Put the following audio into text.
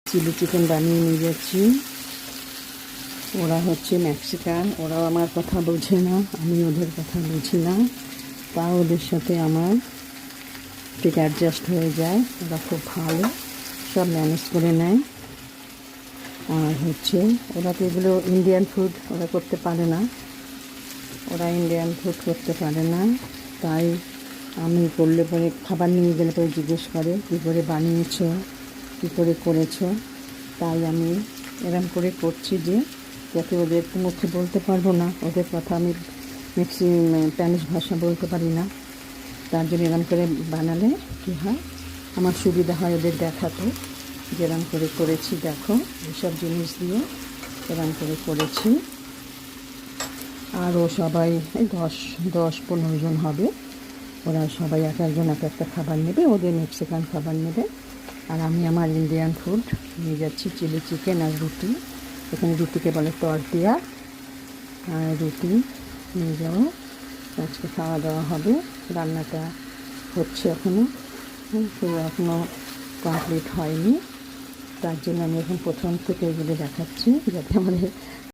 Chilli chicken বানিয়ে নিয়ে যাচ্ছি। ওরা হচ্ছে মেক্সিকান, ওরাও আমার কথা বোঝে না, আমি ওদের কথা বুঝি না, তাও ওদের সাথে আমার ঠিক অ্যাডজাস্ট হয়ে যায়। ওরা খুব ভালো, সব ম্যানেজ করে নেয়। আর হচ্ছে ওরা তো এগুলো ইন্ডিয়ান ফুড ওরা করতে পারে না, ওরা ইন্ডিয়ান ফুড করতে পারে না। তাই আমি করলে পরে, খাবার নিয়ে গেলে পরে জিজ্ঞেস করে কী করে বানিয়েছো, কী করে করেছো। তাই আমি এরম করে করছি যে যাতে ওদের মুখে বলতে পারবো না, ওদের কথা আমি স্প্যানিশ ভাষা বলতে পারি না, তার জন্য এরম করে বানালে কী হয়, আমার সুবিধা হয় ওদের দেখাতে যেরম করে করেছি। দেখো এসব জিনিস দিয়ে এরম করে করেছি। আরও সবাই এই 10-15 জন হবে, ওরা সবাই এক একজন এক একটা খাবার নেবে, ওদের মেক্সিকান খাবার নেবে। আর আমি আমার ইন্ডিয়ান ফুড নিয়ে যাচ্ছি, চিলি চিকেন আর রুটি। এখানে রুটিকে বলে তরতিয়া, আর রুটি নিয়ে যাবো। আজকে খাওয়া দাওয়া হবে, রান্নাটা হচ্ছে এখনও, এখনও কমপ্লিট হয়নি। তার জন্য আমি এখন প্রথম থেকে এগুলো দেখাচ্ছি যাতে আমাদের